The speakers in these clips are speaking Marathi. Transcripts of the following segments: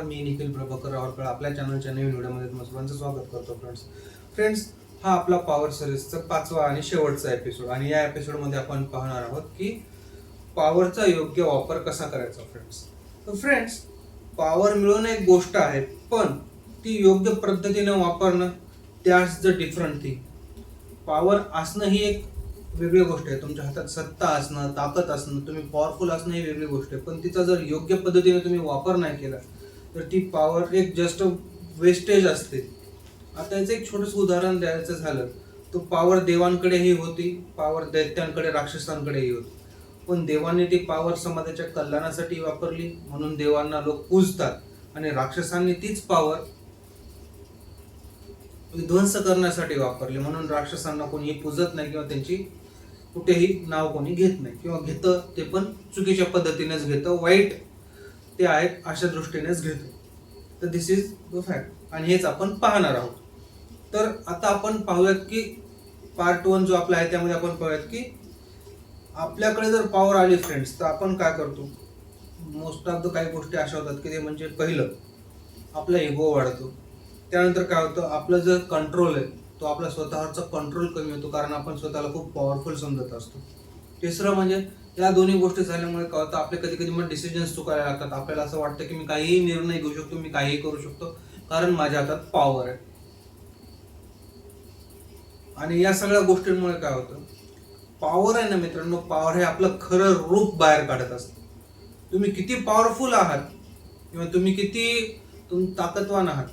मी निखिल प्रभाकर रावळकर आपल्या चॅनलच्या नवीन व्हिडिओमध्ये तुम्हाला सर्वांचं स्वागत करतो. फ्रेंड्स हा आपला पॉवर सिरीजचा 5वा आणि शेवटचा एपिसोड, आणि या एपिसोडमध्ये आपण पाहणार आहोत की पॉवरचा योग्य वापर कसा करायचा. फ्रेंड्स पॉवर मिळवणं एक गोष्ट आहे, पण ती योग्य पद्धतीने वापरणं त्याच द डिफरंट थिंग. पॉवर असणं ही एक वेगळी गोष्ट आहे. तुमच्या हातात सत्ता असणं, ताकद असणं, तुम्ही पॉवरफुल असणं ही वेगळी गोष्ट आहे, पण तिचा जर योग्य पद्धतीने तुम्ही वापर नाही केला तर ती पॉवर एक जस्ट वेस्टेज असते. आता याचं एक छोटंसं उदाहरण द्यायचं झालं तर पॉवर देवांकडेही होती, पॉवर दैत्यांकडे, राक्षसांकडेही होती, पण देवांनी ती पॉवर समाजाच्या कल्याणासाठी वापरली म्हणून देवांना लोक पूजतात, आणि राक्षसांनी तीच पॉवर ध्वंस करण्यासाठी वापरली म्हणून राक्षसांना कोणी पूजत नाही किंवा त्यांची कुठेही नाव कोणी घेत नाही, किंवा घेतं ते पण चुकीच्या पद्धतीनेच घेतं, वाईट ते आहेत अशा दृष्टीनेच घेतं. तर दिस इज द फॅक्ट, आणि हेच आपण पाहणार आहोत. तर आता आपण पाहूयात की पार्ट 1 जो आपला आहे त्यामध्ये आपण पाहूयात की आपल्याकडे जर पॉवर आली फ्रेंड्स तर आपण काय करतो. मोस्ट ऑफ द काही गोष्टी अशा होतात की ते म्हणजे पहिलं आपला इगो वाढतो. त्यानंतर काय होतं, आपलं जर कंट्रोल आहे तो आपला स्वतःवरचा कंट्रोल कमी होतो, कारण आपण स्वतःला खूप पॉवरफुल समजत असतो. तिसरं म्हणजे या दोन्ही गोष्टी झाल्यामुळे काय होतं, आपले कधी कधी मग डिसिजन्स चुकायला लागतात. आपल्याला असं वाटतं की मी काहीही निर्णय घेऊ शकतो, मी काहीही करू शकतो, कारण माझ्या हातात पॉवर आहे. आणि या सगळ्या गोष्टींमुळे काय होतं, पॉवर आहे ना मित्रांनो, पॉवर हे आपलं खरं रूप बाहेर काढत असतं. तुम्ही किती पॉवरफुल आहात किंवा तुम्ही किती ताकदवान आहात,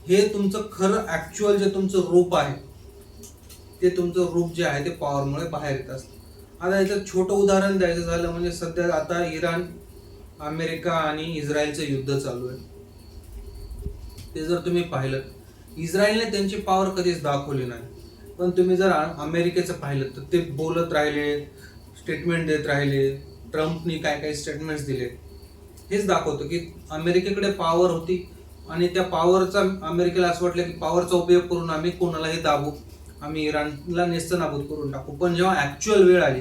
हे तुमचं खरं ऍक्च्युअल जे तुमचं रूप आहे ते तुमचं रूप जे आहे ते पॉवरमुळे बाहेर येत असतं. आता याचं छोटं उदाहरण द्यायचं झालं म्हणजे सध्या आता इराण, अमेरिका आणि इस्रायलचं युद्ध चालू आहे. ते जर तुम्ही पाहिलं, इस्रायलने त्यांची पॉवर कधीच दाखवली नाही, पण तुम्ही जर अमेरिकेचं पाहिलं तर ते बोलत राहिले, स्टेटमेंट देत राहिले. ट्रम्पनी काय काय स्टेटमेंट्स दिले, हेच दाखवतं की अमेरिकेकडे पॉवर होती, आणि त्या पॉवरचा अमेरिकेला असं वाटलं की पॉवरचा उपयोग करून आम्ही कोणालाही दाबू, आम्ही इराणला नेस्तनाबूत करून टाकू. पण जेव्हा ऍक्च्युअल वेळ आली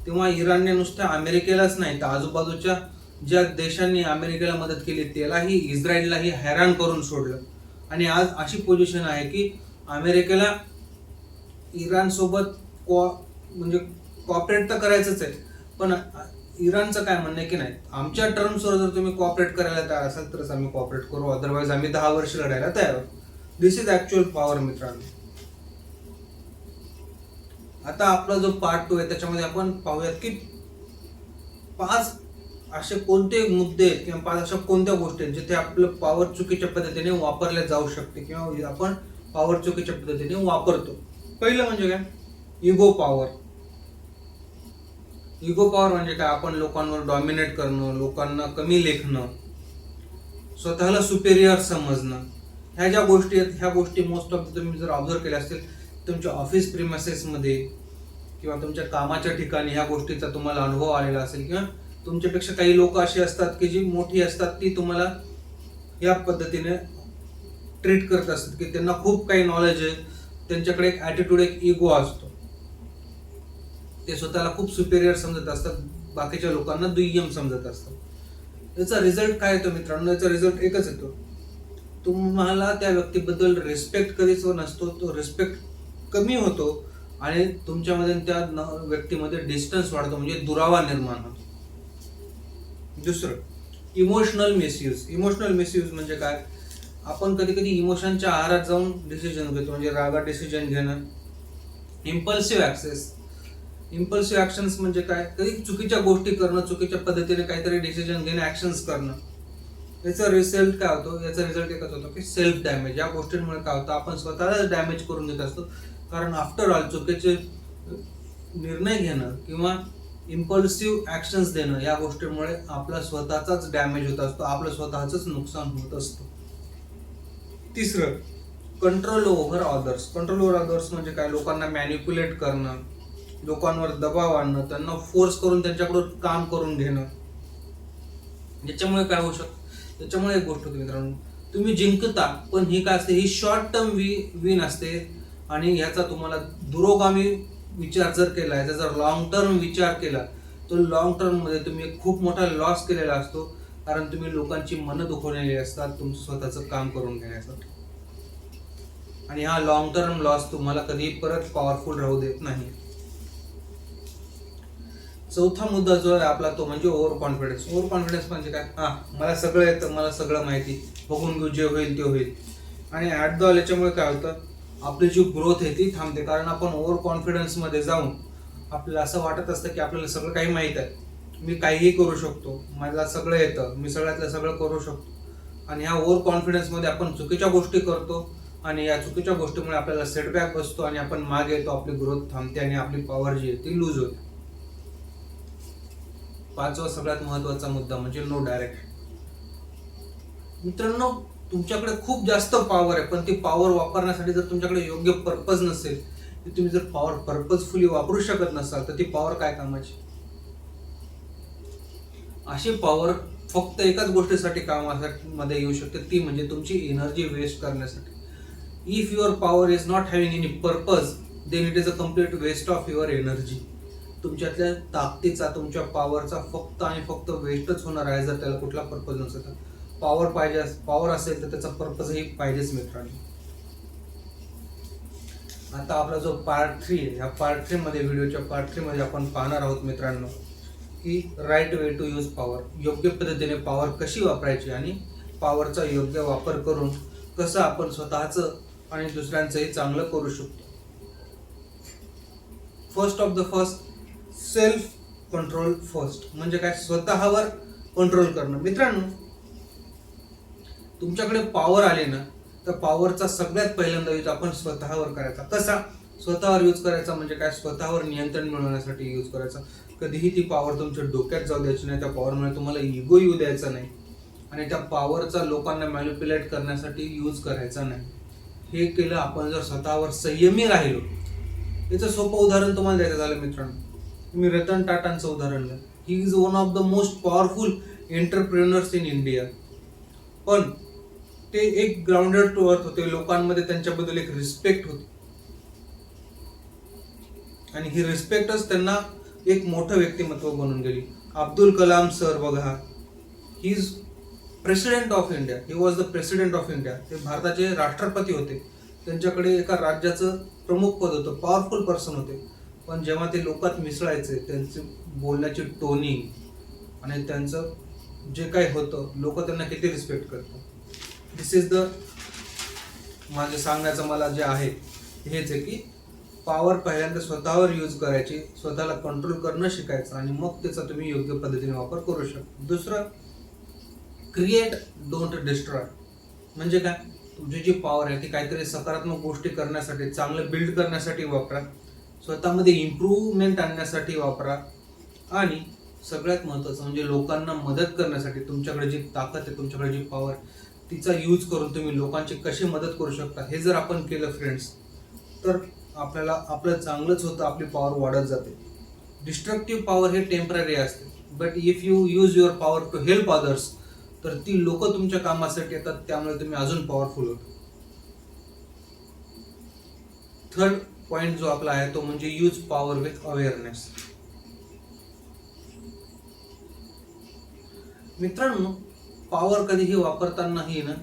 तेव्हा इराणने नुसतं अमेरिकेलाच नाही तर आजूबाजूच्या ज्या देशांनी अमेरिकेला मदत केली त्यालाही, इस्रायललाही हैराण करून सोडलं. आणि आज अशी पोझिशन आहे की अमेरिकेला इराण सोबत म्हणजे कॉपरेट तर करायचंच आहे, पण इराणचं काय म्हणणं आहे की नाही, आमच्या टर्म्सवर जर तुम्ही कॉपरेट करायला तयार असाल तरच आम्ही कॉपरेट करू, अदरवाईज आम्ही 10 वर्ष लढायला तयार आहोत. दिस इज ऍक्च्युअल पॉवर मित्रांनो. आता आपला जो पार्ट 2 आहे त्याच्यामध्ये आपण पाहूयात की 5 असे कोणते मुद्दे आहेत किंवा 5 अशा कोणत्या गोष्टी आहेत जिथे आपलं पॉवर चुकीच्या पद्धतीने वापरल्या जाऊ शकते किंवा आपण पॉवर चुकीच्या पद्धतीने वापरतो. पहिलं म्हणजे काय, इगो पॉवर. इगो पॉवर म्हणजे काय, आपण लोकांवर डॉमिनेट करणं, लोकांना कमी लेखणं, स्वतःला सुपेरियर समजणं. ह्या ज्या गोष्टी आहेत ह्या गोष्टी मोस्ट ऑफ तुम्ही जर ऑब्झर्व केल्या असतील तुमच्या ऑफिस प्रिमायसेसमध्ये किंवा तुमच्या कामाच्या ठिकाणी ह्या गोष्टीचा तुम्हाला अनुभव आलेला असेल, किंवा तुमच्यापेक्षा काही लोक अशी असतात की जी मोठी असतात ती तुम्हाला या पद्धतीने ट्रीट करत असतात की त्यांना खूप काही नॉलेज आहे, त्यांच्याकडे एक ॲटिट्यूड, एक इगो असतो, ते स्वतःला खूप सुपेरियर समजत असतात, बाकीच्या लोकांना दुय्यम समजत असतात. याचा रिझल्ट काय येतो मित्रांनो, याचा रिझल्ट एकच येतो, तुम्हाला त्या व्यक्तीबद्दल रिस्पेक्ट कधीच नसतो, तो रिस्पेक्ट कमी होतो आणि तुमच्यामध्ये त्या व्यक्तीमध्ये डिस्टन्स वाढतो, म्हणजे दुरावा निर्माण होतो. दुसरं, इमोशनल मिसयूज. इमोशनल मिसयूज म्हणजे काय, आपण कधी कधी इमोशनच्या आहारात जाऊन डिसिजन घेतो, म्हणजे रागात डिसिजन घेणं. Impulsive access. इम्पल्सिव्ह ऍक्शन्स म्हणजे काय, कधी चुकीच्या गोष्टी करणं, चुकीच्या पद्धतीने काहीतरी डिसिजन घेणं, ऍक्शन्स करणं. याचा रिझल्ट काय होतो, याचा रिझल्ट एकच होतो की सेल्फ डॅमेज. या गोष्टींमुळे काय होतं, आपण स्वतःलाच डॅमेज करून घेत असतो, कारण आफ्टर ऑल चुकीचे निर्णय घेणं किंवा इम्पल्सिव्ह ऍक्शन्स देणं या गोष्टीमुळे आपला स्वतःचाच डॅमेज होत असतो, आपलं स्वतःच नुकसान होत असतं. तिसरं, control over others. Control over others म्हणजे काय, लोकांना मॅनिप्युलेट करणं, लोकांवर दबाव आणणं, त्यांना फोर्स करून त्यांच्याकडून काम करून घेणं. याच्यामुळे काय होऊ शकतं, त्याच्यामुळे एक गोष्ट होती मित्रांनो, तुम्ही जिंकता पण ही काय असते, ही शॉर्ट टर्म विन असते, आणि ह्याचा तुम्हाला दुरोगामी विचार जर केला, याचा जर लॉंग टर्म विचार केला तर लॉंग टर्म मध्ये तुम्ही खूप मोठा लॉस केलेला असतो, कारण तुम्ही लोकांची मनं दुखवलेली असतात तुमचं स्वतःचं काम करून घेण्यासाठी. आणि हा लॉंग टर्म लॉस तुम्हाला कधी परत पॉवरफुल राहू देत नाही. चौथा मुद्दा जो आहे आपला तो म्हणजे ओव्हर कॉन्फिडन्स. ओव्हर कॉन्फिडन्स म्हणजे काय? मला सगळं येतं, मला सगळं माहिती, बघून घेऊ, जे होईल ते होईल. आणि ॲट द ऑल याच्यामुळे काय होतं, आपली जी ग्रोथ आहे ती थांबते. कारण आपण ओव्हर कॉन्फिडन्समध्ये जाऊन आपल्याला असं वाटत असतं की आपल्याला सगळं काही माहीत आहे, मी काहीही करू शकतो, मला सगळं येतं, मी सगळ्यातलं सगळं करू शकतो. आणि ह्या ओव्हर कॉन्फिडन्समध्ये आपण चुकीच्या गोष्टी करतो आणि या चुकीच्या गोष्टीमुळे आपल्याला सेटबॅक बसतो आणि आपण मागे येतो, आपली ग्रोथ थांबते आणि आपली पॉवर जी आहे ती लूज होते. पाचवा सगळ्यात महत्वाचा मुद्दा म्हणजे नो डायरेक्शन. मित्रांनो, तुमच्याकडे खूप जास्त पॉवर आहे, पण ती पॉवर वापरण्यासाठी जर तुमच्याकडे योग्य पर्पज नसेल, तुम्ही जर पॉवर पर्पजफुली वापरू शकत नसाल तर ती पॉवर काय कामाची? अशी पॉवर फक्त एकाच गोष्टीसाठी कामामध्ये येऊ शकते, ती म्हणजे तुमची एनर्जी वेस्ट करण्यासाठी. If your power is not having any purpose, then it is a complete waste of your energy. तुमच्यातल्या ताकदीचा, तुमच्या पॉवरचा फक्त आणि फक्त वेस्टच होणार आहे जर त्याला कुठला पर्पज नसेल तर. पॉवर असेल तर त्याचा पर्पजही पाहिजेच मित्रांनो. आता आपला जो पार्ट 3 आहे, ह्या पार्ट 3 मध्ये, व्हिडिओच्या पार्ट 3 मध्ये आपण पाहणार आहोत मित्रांनो की right way to use power. योग्य पद्धतीने पॉवर कशी वापरायची आणि पॉवरचा योग्य वापर करून कसं आपण स्वतःचं आणि दुसऱ्यांचंही चांगलं करू शकतो. फर्स्ट सेल्फ कंट्रोल फर्स्ट म्हणजे काय? स्वतःवर कंट्रोल करणं. मित्रांनो, तुमच्याकडे पॉवर आली ना तर पॉवरचा सगळ्यात पहिल्यांदा यूज आपण स्वतःवर करायचा. कसा स्वतःवर यूज करायचा? म्हणजे काय? स्वतःवर नियंत्रण मिळवण्यासाठी यूज करायचा. कधीही ती पॉवर तुमच्या डोक्यात जाऊ द्यायची नाही. त्या पॉवरमुळे तुम्हाला इगो येऊ द्यायचा नाही आणि त्या पॉवरचा लोकांना मॅनिप्युलेट करण्यासाठी यूज करायचा नाही. हे केलं आपण जर स्वतःवर संयमी राहिलो. याचं सोपं उदाहरण तुम्हाला द्यायचं झालं मित्रांनो, तुम्ही रतन टाटांचं उदाहरण घ्या. He is one of the most powerful entrepreneurs in India. पण ते एक ग्राउंडेड टू अर्थ होते. लोकांमध्ये त्यांच्याबद्दल एक रिस्पेक्ट होती आणि ही रिस्पेक्टच त्यांना एक मोठं व्यक्तिमत्व बनून गेली. अब्दुल कलाम सर बघा, he is president of India. He was the president of India. ते भारताचे राष्ट्रपती होते. त्यांच्याकडे एका राज्याचं प्रमुख पद होतं, पॉवरफुल पर्सन होते. पण जेव्हा ते लोकात मिसळायचे, त्यांची बोलण्याची टोनिंग आणि त्यांचं जे काही होतं, लोक त्यांना किती रिस्पेक्ट करतात. दिस इज द माझे सांगण्याचं मला जे आहे हेच आहे की पॉवर पहिल्यांदा स्वतःवर यूज करायची, स्वतःला कंट्रोल करणं शिकायचं आणि मग त्याचा तुम्ही योग्य पद्धतीने वापर करू शकता. दुसरं, क्रिएट डोंट डिस्ट्रॉय. म्हणजे काय? तुमची जी पॉवर आहे ती काहीतरी सकारात्मक गोष्टी करण्यासाठी, चांगलं बिल्ड करण्यासाठी वापरा, स्वतःमध्ये इम्प्रूव्हमेंट आणण्यासाठी वापरा आणि सगळ्यात महत्त्वाचं म्हणजे लोकांना मदत करण्यासाठी. तुमच्याकडे जी ताकद आहे, तुमच्याकडे जी पॉवर, तिचा यूज करून तुम्ही लोकांची कशी मदत करू शकता हे जर आपण केलं फ्रेंड्स, तर आपल्याला आपलं चांगलंच होतं, आपली पॉवर वाढत जाते. डिस्ट्रक्टिव्ह पॉवर हे टेम्पररी असते, but if you use your power to help others, तर ती लोक तुमच्या कामासाठी येतात, त्यामुळे तुम्ही अजून पॉवरफुल होतो. थर्ड पॉइंट जो आपला आहे तो म्हणजे यूज पॉवर विथ अवेअरनेस. मित्रांनो, पॉवर कधीही वापरतानाही ना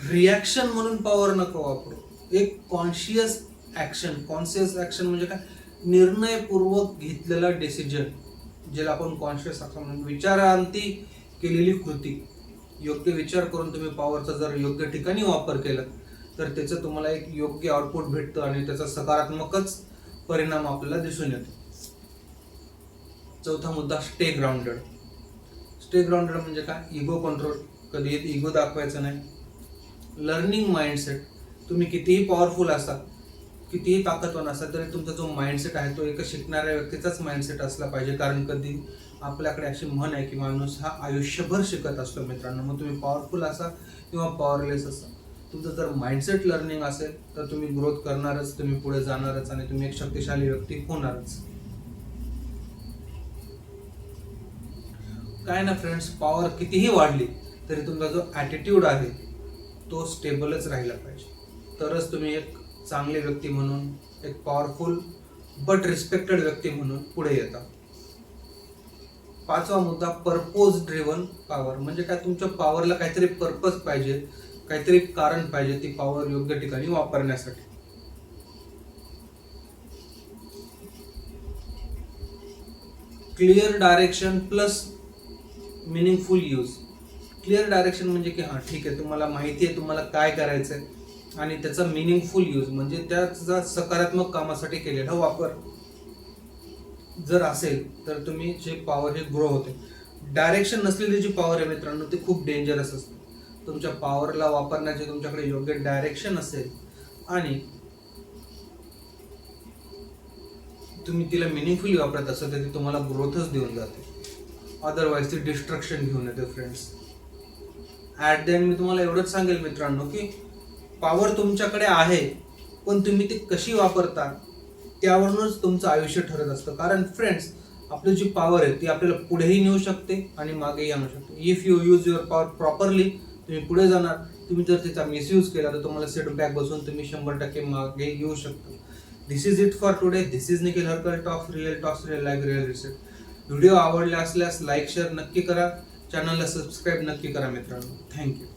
रिॲक्शन म्हणून पॉवर नको वापरू. एक कॉन्शियस ऍक्शन म्हणजे काय? निर्णयपूर्वक घेतलेला डिसिजन, ज्याला आपण कॉन्शियस ऍक्शन म्हणून, विचारांती केलेली कृती. योग्य विचार करून तुम्ही पॉवरचा जर योग्य ठिकाणी वापर केला तर त्याचं तुम्हाला एक योग्य आउटपुट भेटतं आणि त्याचा सकारात्मकच परिणाम आपल्याला दिसून येतो. चौथा मुद्दा, स्टे ग्राउंडेड. स्टे ग्राउंडेड म्हणजे काय? Ego control. कधीही इगो दाखवायचं नाही. Learning mindset. तुम्ही कितीही पॉवरफुल असाल, कितीही ताकदवान असाल, तरी तुमचा जो माइंडसेट आहे तो एक शिकणाऱ्या व्यक्तीचाच माइंडसेट असला पाहिजे. कारण कधी आपल्याकडे अशी म्हण आहे की माणूस हा आयुष्यभर शिकत असतो मित्रांनो. मग तुम्ही पॉवरफुल असा किंवा पॉवरलेस असा, तुमचं जर माइंडसेट लर्निंग असेल तर तुम्ही ग्रोथ करणारच, तुम्ही पुढे जाणारच आणि तुम्ही एक शक्तिशाली व्यक्ती होणारच. काय ना फ्रेंड्स, पॉवर कितीही वाढली तरी तुमचा जो ॲटिट्यूड आहे तो स्टेबलच राहिला पाहिजे. तरच तुम्ही एक चांगली व्यक्ती म्हणून, एक पॉवरफुल बट रिस्पेक्टेड व्यक्ती म्हणून पुढे येता. 5वा मुद्दा पर्पोज ड्रिव्हन पॉवर. म्हणजे काय, तुमच्या पॉवरला काहीतरी पर्पज पाहिजे, काहीतरी कारण पाहिजे ती पॉवर योग्य ठिकाणी वापरण्यासाठी. Clear direction plus meaningful use. Clear direction म्हणजे की हां ठीक आहे, तुम्हाला माहिती आहे तुम्हाला काय करायचं आहे, आणि त्याचा मिनिंगफुल यूज म्हणजे त्याचा सकारात्मक कामासाठी केलेला वापर जर असेल तर तुम्ही जे पॉवर हे ग्रो होते. डायरेक्शन नसलेली जी पॉवर आहे मित्रांनो ती खूप डेंजरस असते. तुमच्या पॉवरला वापरण्याचे तुमच्याकडे योग्य डायरेक्शन असेल आणि तुम्ही तिला मिनिंगफुली वापरत असाल तर ती तुम्हाला ग्रोथच देऊन जाते, अदरवाईज ती डिस्ट्रक्शन घेऊन येते friends. At the and me तुम्हाला एवढंच सांगेल मित्रांनो की पॉवर तुमच्याकडे आहे, पण तुम्ही ती कशी वापरता त्यावरूनच तुमचं आयुष्य ठरत असतं. कारण फ्रेंड्स, आपली जी पॉवर आहे ती आपल्याला पुढेही नेऊ शकते आणि मागेही आणू शकते. If you use your power properly तुम्ही पुढे जाणार. तुम्ही जर तिचा मिसयूज केला तर तुम्हाला सेटबॅक बसून तुम्ही 100% मागे येऊ शकता. This is it for today. This is Nikhil Harkal talks, real talks, real life, real reset. Video आवडला असल्यास लाईक शेअर नक्की करा, चॅनलला सबस्क्राईब नक्की करा मित्रांनो. थँक्यू.